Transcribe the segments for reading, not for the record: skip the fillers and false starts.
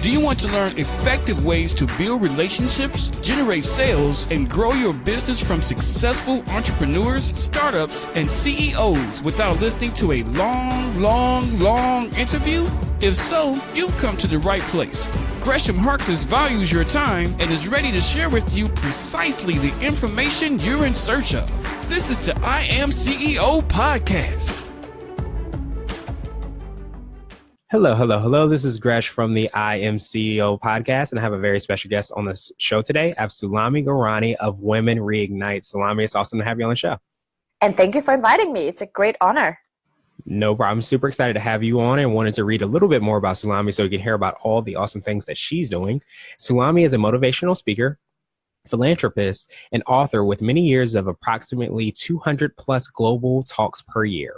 Do you want to learn effective ways to build relationships, generate sales, and grow your business from successful entrepreneurs, startups, and CEOs without listening to a long interview? If so, you've come to the right place. Gresham Harkless values your time and is ready to share with you precisely the information you're in search of. This is the I Am CEO podcast. Hello. This is Gresh from the I Am CEO podcast, and I have a very special guest on this show today. I have Salami of Women Reignite. Salami, it's awesome to have you on the show. And thank you for inviting me. It's a great honor. No problem. I'm super excited to have you on and wanted to read a little bit more about Salami so we can hear about all the awesome things that she's doing. Salami is a motivational speaker, philanthropist, and author with many years of approximately 200 plus global talks per year.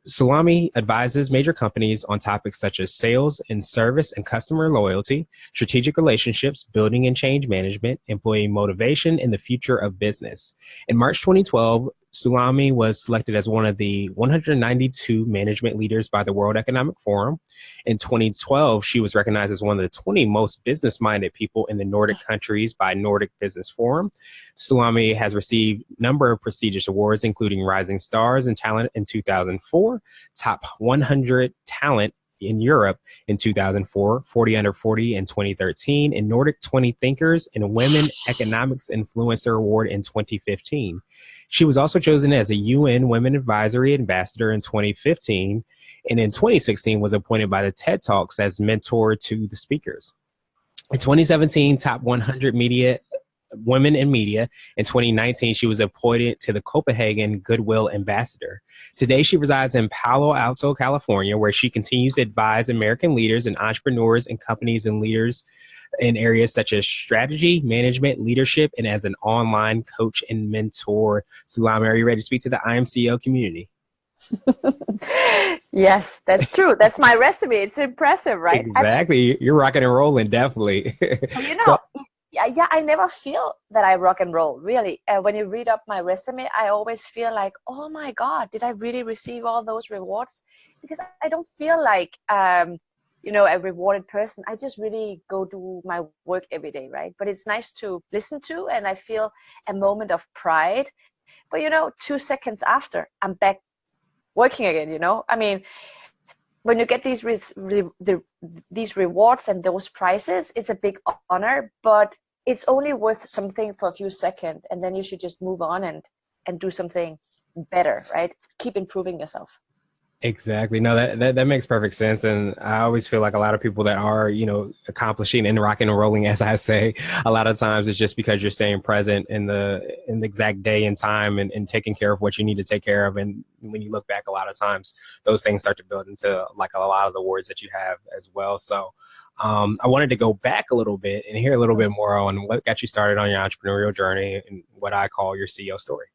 Salami advises major companies on topics such as sales and service and customer loyalty, strategic relationships, building and change management, employee motivation, and the future of business. In March 2012, Salami was selected as one of the 192 management leaders by the World Economic Forum. In 2012, she was recognized as one of the 20 most business-minded people in the Nordic countries by Nordic Business Forum. Salami has received a number of prestigious awards, including Rising Stars in Talent in 2004, Top 100 Talent in Europe in 2004, 40 Under 40 in 2013, and Nordic 20 Thinkers and Women Economics Influencer Award in 2015. She was also chosen as a UN Women Advisory Ambassador in 2015, and in 2016 was appointed by the TED Talks as mentor to the speakers. In 2017, Top 100 Women in Media. In 2019, she was appointed to the Copenhagen Goodwill Ambassador. Today, she resides in Palo Alto, California, where she continues to advise American leaders and entrepreneurs and companies and leaders in areas such as strategy, management, leadership, and as an online coach and mentor. Salami, are you ready to speak to the I Am CEO community? Yes, that's true. That's my resume. It's impressive, right? Exactly. You're rocking and rolling, definitely. I never feel that I rock and roll, really. When you read up my resume, I always feel like, oh my God, did I really receive all those rewards? Because I don't feel like, a rewarded person. I just really go do my work every day, right? But it's nice to listen to, and I feel a moment of pride. But, 2 seconds after, I'm back working again, I mean, when you get these rewards and those prizes, it's a big honor, but it's only worth something for a few seconds, and then you should just move on and do something better, right? Keep improving yourself. Exactly. No, that makes perfect sense. And I always feel like a lot of people that are, accomplishing and rocking and rolling, as I say, a lot of times it's just because you're staying present in the exact day and time and taking care of what you need to take care of. And when you look back, a lot of times those things start to build into like a lot of the words that you have as well. So I wanted to go back a little bit and hear a little bit more on what got you started on your entrepreneurial journey and what I call your CEO story.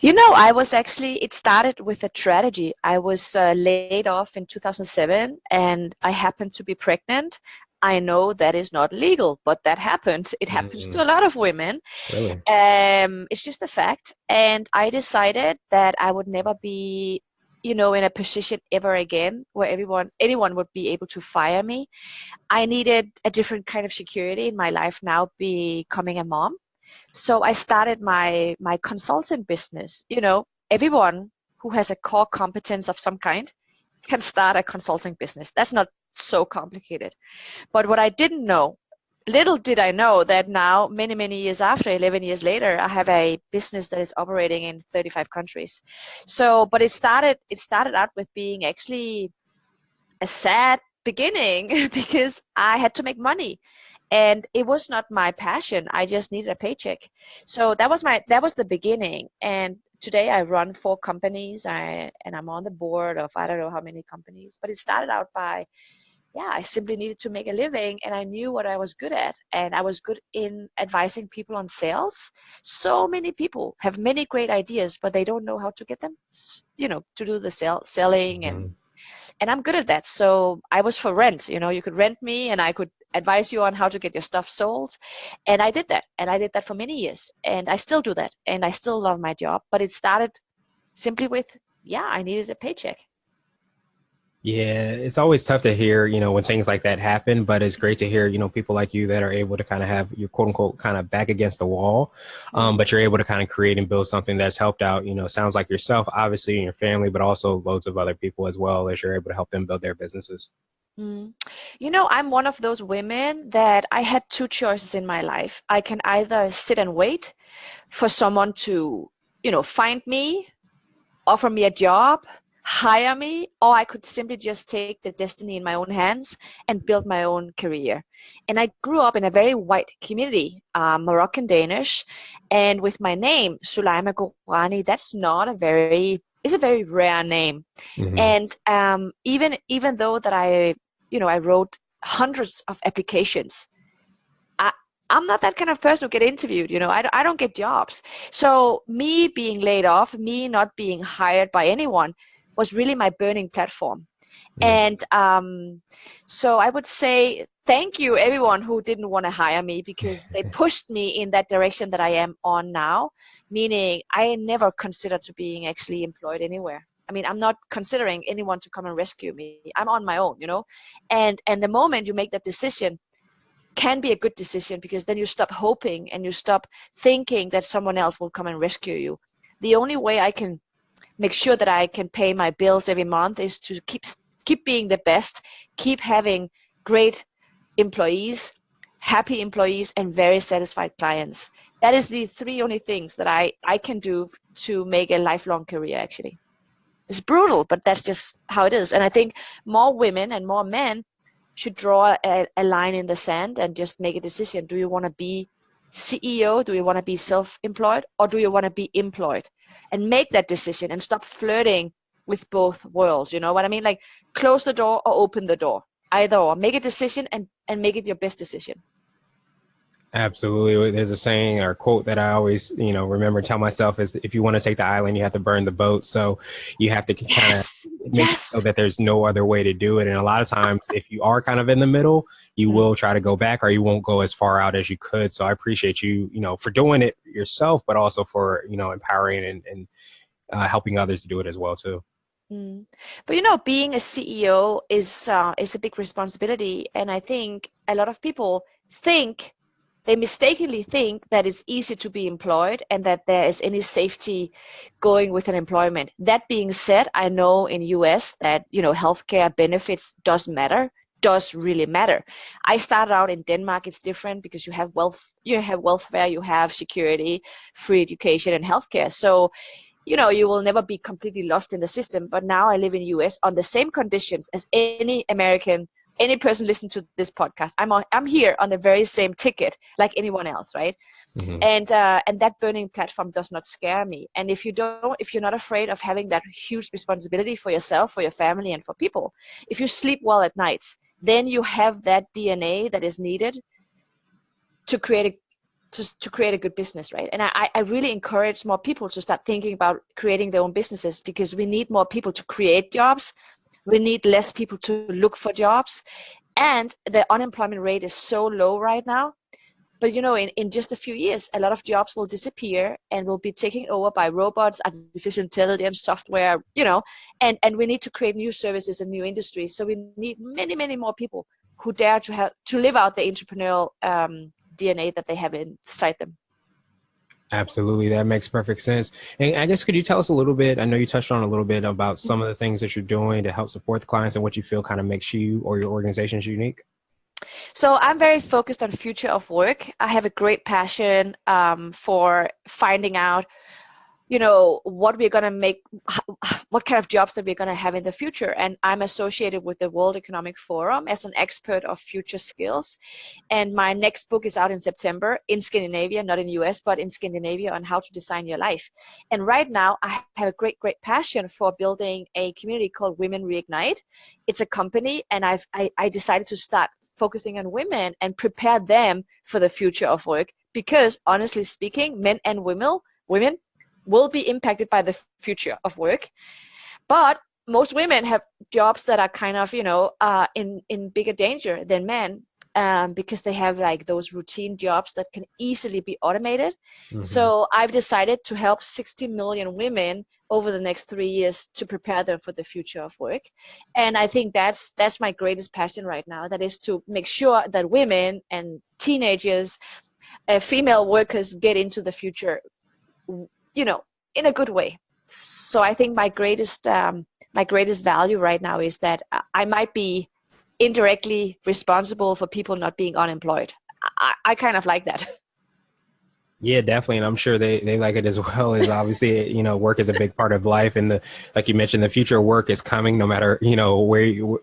It started with a tragedy. I was laid off in 2007 and I happened to be pregnant. I know that is not legal, but that happened. It happens to a lot of women. Really? It's just a fact. And I decided that I would never be, in a position ever again where anyone would be able to fire me. I needed a different kind of security in my life now, becoming a mom. So I started my consulting business. Everyone who has a core competence of some kind can start a consulting business. That's not so complicated. But what I didn't know, little did I know that now, many, many years after, 11 years later, I have a business that is operating in 35 countries. So, but it started out with being actually a sad beginning because I had to make money. And it was not my passion. I just needed a paycheck. So that was the beginning. And today I run 4 companies and I'm on the board of I don't know how many companies. But it started out by, I simply needed to make a living and I knew what I was good at. And I was good in advising people on sales. So many people have many great ideas, but they don't know how to get them, to do the selling and I'm good at that. So I was for rent. You could rent me and I could advise you on how to get your stuff sold. And I did that. And I did that for many years. And I still do that. And I still love my job. But it started simply with, I needed a paycheck. Yeah, it's always tough to hear, when things like that happen, but it's great to hear, people like you that are able to kind of have your quote unquote kind of back against the wall. Mm. But you're able to kind of create and build something that's helped out, sounds like yourself, obviously, and your family, but also loads of other people as well as you're able to help them build their businesses. Mm. I'm one of those women that I had two choices in my life. I can either sit and wait for someone to, find me, offer me a job, hire me, or I could simply just take the destiny in my own hands and build my own career. And I grew up in a very white community, Moroccan Danish, and with my name, Sulaima Gourani, it's a very rare name. Hmm. And even though that I wrote hundreds of applications, I, I'm not that kind of person who get interviewed. I don't get jobs. So me being laid off, me not being hired by anyone, was really my burning platform. And so I would say thank you everyone who didn't want to hire me, because they pushed me in that direction that I am on now, meaning I never considered to being actually employed anywhere. I mean, I'm not considering anyone to come and rescue me. I'm on my own. And the moment you make that decision can be a good decision, because then you stop hoping and you stop thinking that someone else will come and rescue you. The only way I can make sure that I can pay my bills every month is to keep being the best, keep having great employees, happy employees, and very satisfied clients. That is the three only things that I can do to make a lifelong career, actually. It's brutal, but that's just how it is. And I think more women and more men should draw a line in the sand and just make a decision. Do you want to be CEO? Do you want to be self-employed? Or do you want to be employed? And make that decision and stop flirting with both worlds. You know what I mean? Like, close the door or open the door. Either or. Make a decision and make it your best decision. Absolutely. There's a saying or quote that I always, remember tell myself is if you want to take the island, you have to burn the boat. So you have to kind of Yes. make it so Yes. that there's no other way to do it. And a lot of times, if you are kind of in the middle, you Mm. will try to go back or you won't go as far out as you could. So I appreciate you, for doing it yourself, but also for, empowering and helping others to do it as well, too. Mm. But being a CEO is a big responsibility, and I think a lot of people they mistakenly think that it's easy to be employed and that there is any safety going with an employment. That being said, I know in US that healthcare benefits does really matter. I started out in Denmark. It's different because you have welfare, you have security, free education, and healthcare. So you will never be completely lost in the system. But now I live in US on the same conditions as any American, any person listening to this podcast. I'm here on the very same ticket like anyone else, right? Hmm. And that burning platform does not scare me. And if you're not afraid of having that huge responsibility for yourself, for your family, and for people, if you sleep well at night, then you have that DNA that is needed to create a good business, right? And I really encourage more people to start thinking about creating their own businesses, because we need more people to create jobs. We need less people to look for jobs. And the unemployment rate is so low right now. But in just a few years, a lot of jobs will disappear and will be taken over by robots, artificial intelligence, software, and we need to create new services and new industries. So we need many, many more people who dare to live out the entrepreneurial DNA that they have inside them. Absolutely. That makes perfect sense. And I guess, could you tell us a little bit? I know you touched on a little bit about some of the things that you're doing to help support the clients and what you feel kind of makes you or your organizations unique. So I'm very focused on future of work. I have a great passion for finding out what we're going to make, what kind of jobs that we're going to have in the future. And I'm associated with the World Economic Forum as an expert of future skills. And my next book is out in September in Scandinavia, not in US, but in Scandinavia, on how to design your life. And right now I have a great, great passion for building a community called Women Reignite. It's a company, and I decided to start focusing on women and prepare them for the future of work, because honestly speaking, men and women will be impacted by the future of work. But most women have jobs that are kind of, in bigger danger than men, because they have like those routine jobs that can easily be automated. Hmm. So I've decided to help 60 million women over the next 3 years to prepare them for the future of work. And I think that's my greatest passion right now. That is to make sure that women and teenagers, female workers get into the future, you know, in a good way. So I think my greatest value right now is that I might be indirectly responsible for people not being unemployed. I kind of like that. Yeah, definitely. And I'm sure they like it as well. As obviously, you know, work is a big part of life. And like you mentioned, the future of work is coming no matter, you know,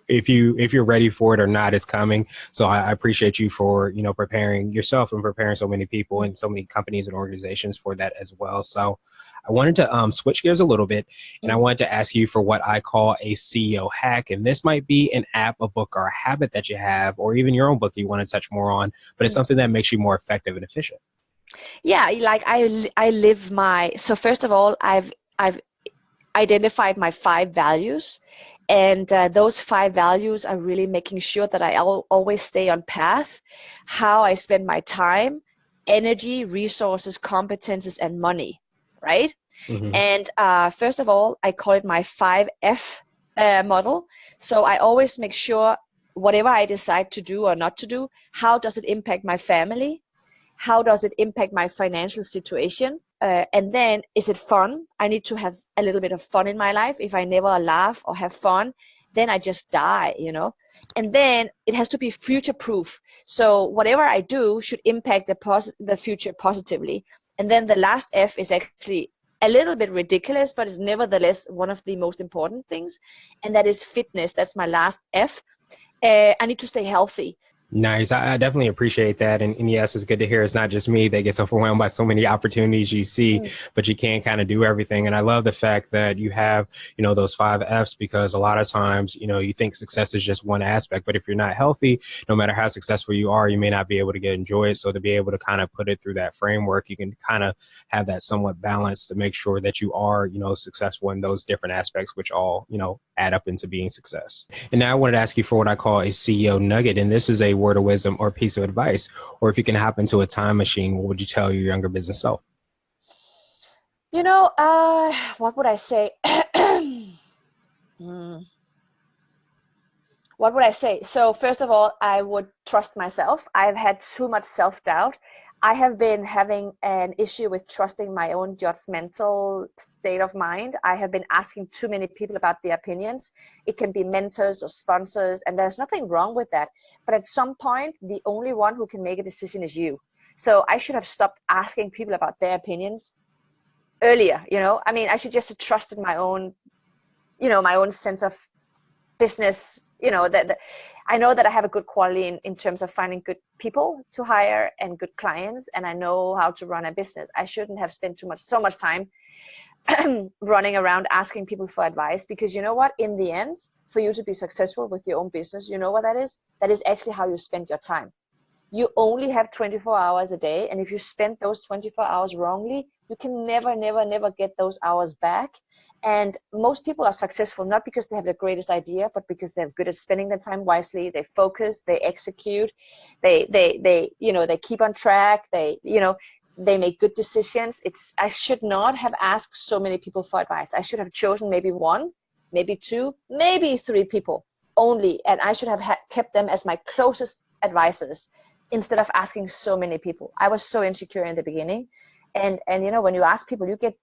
if you're ready for it or not, it's coming. So I appreciate you for, you know, preparing yourself and preparing so many people and so many companies and organizations for that as well. So I wanted to switch gears a little bit, and I wanted to ask you for what I call a CEO hack. And this might be an app, a book, or a habit that you have, or even your own book you want to touch more on, but it's something that makes you more effective and efficient. Yeah, like I live my, so first of all, I've identified my 5 values, and those 5 values are really making sure that I always stay on path, how I spend my time, energy, resources, competences, and money, right? Mm-hmm. And first of all, I call it my 5F model. So I always make sure whatever I decide to do or not to do, how does it impact my family? How does it impact my financial situation? And then, is it fun? I need to have a little bit of fun in my life. If I never laugh or have fun, then I just die, you know? And then it has to be future proof. So whatever I do should impact the future positively. And then the last F is actually a little bit ridiculous, but it's nevertheless one of the most important things. And that is fitness. That's my last F. I need to stay healthy. Nice. I definitely appreciate that. And yes, it's good to hear it's not just me that gets overwhelmed by so many opportunities you see, but you can't kind of do everything. And I love the fact that you have, you know, those 5 F's, because a lot of times, you know, you think success is just one aspect, but if you're not healthy, no matter how successful you are, you may not be able to enjoy it. So to be able to kind of put it through that framework, you can kind of have that somewhat balance to make sure that you are, you know, successful in those different aspects, which all, you know, add up into being success. And now I wanted to ask you for what I call a CEO nugget. And this is a word of wisdom or piece of advice, or if you can hop into a time machine, what would you tell your younger business self? You know, what would I say? What would I say? So first of all, I would trust myself. I've had too much self-doubt. I have been having an issue with trusting my own judgmental state of mind. I have been asking too many people about their opinions. It can be mentors or sponsors, and there's nothing wrong with that. But at some point, the only one who can make a decision is you. So I should have stopped asking people about their opinions earlier, you know? I mean, I should just have trusted my own, you know, my own sense of business, you know, that I know that I have a good quality in terms of finding good people to hire and good clients, and I know how to run a business. I shouldn't have spent so much time running around asking people for advice, because you know what, in the end, for you to be successful with your own business, you know what that is? That is actually how you spend your time. You only have 24 hours a day, and if you spend those 24 hours wrongly, you can never get those hours back. And most people are successful not because they have the greatest idea, but because they're good at spending their time wisely. They focus, they execute, they you know, they keep on track, they, you know, they make good decisions. I should not have asked so many people for advice. I should have chosen maybe 1, maybe 2, maybe 3 people only, and I should have kept them as my closest advisors instead of asking so many people. I was so insecure in the beginning, and you know, when you ask people, you get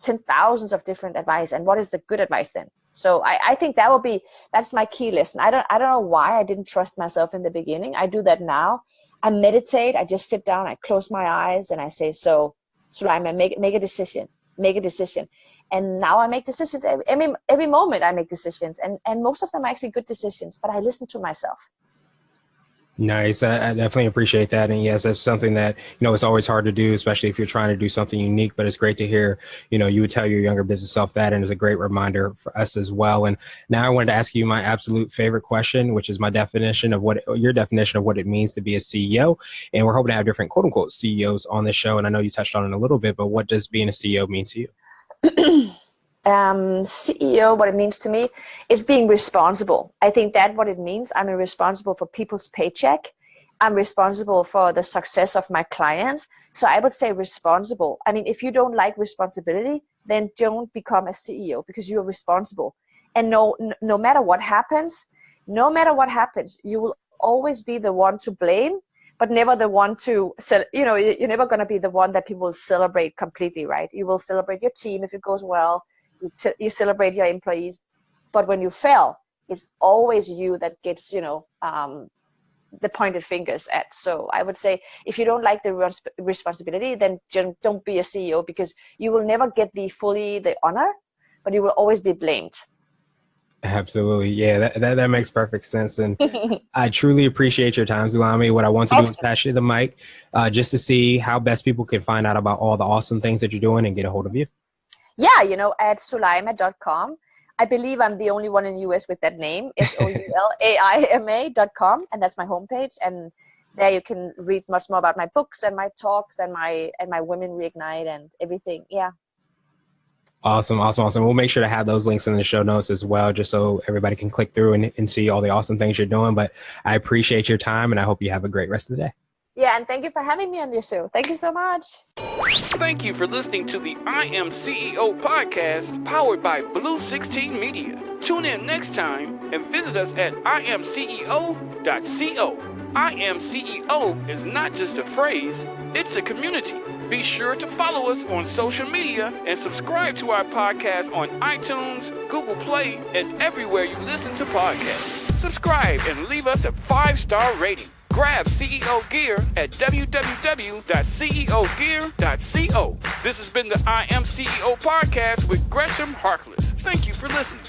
10,000s of different advice, and what is the good advice then? So I think that's my key lesson. I don't know why I didn't trust myself in the beginning. I do that now. I meditate. I just sit down. I close my eyes and I say, so Salami, make a decision. Make a decision. And now I make decisions. Every moment I make decisions, and most of them are actually good decisions. But I listen to myself. Nice. I definitely appreciate that. And yes, that's something that, you know, it's always hard to do, especially if you're trying to do something unique, but it's great to hear, you know, you would tell your younger business self that. And it's a great reminder for us as well. And now I wanted to ask you my absolute favorite question, which is your definition of what it means to be a CEO. And we're hoping to have different quote unquote CEOs on the show. And I know you touched on it a little bit, but what does being a CEO mean to you? CEO, what it means to me is being responsible. I think that's what it means. I'm responsible for people's paycheck. I'm responsible for the success of my clients. So I would say responsible. I mean, if you don't like responsibility, then don't become a CEO, because you're responsible. And no matter what happens, you will always be the one to blame, but never the one to, you're never going to be the one that people will celebrate completely, right? You will celebrate your team if it goes well. You celebrate your employees. But when you fail, it's always you that gets, the pointed fingers at. So I would say, if you don't like the responsibility, then don't be a CEO, because you will never get the honor, but you will always be blamed. Absolutely. Yeah, that makes perfect sense. And I truly appreciate your time, Salami. What I want to do is pass you the mic just to see how best people can find out about all the awesome things that you're doing and get a hold of you. Yeah, at Solima.com. I believe I'm the only one in the US with that name, SOULAIMA.com. And that's my homepage. And there you can read much more about my books and my talks and my Women Reignite and everything. Yeah. Awesome. We'll make sure to have those links in the show notes as well, just so everybody can click through and see all the awesome things you're doing. But I appreciate your time, and I hope you have a great rest of the day. Yeah, and thank you for having me on your show. Thank you so much. Thank you for listening to the I Am CEO podcast, powered by Blue 16 Media. Tune in next time and visit us at IAM336.co. I Am CEO is not just a phrase, it's a community. Be sure to follow us on social media and subscribe to our podcast on iTunes, Google Play, and everywhere you listen to podcasts. Subscribe and leave us a 5-star rating. Grab CEO Gear at www.ceogear.co. This has been the I Am CEO podcast with Gresham Harkless. Thank you for listening.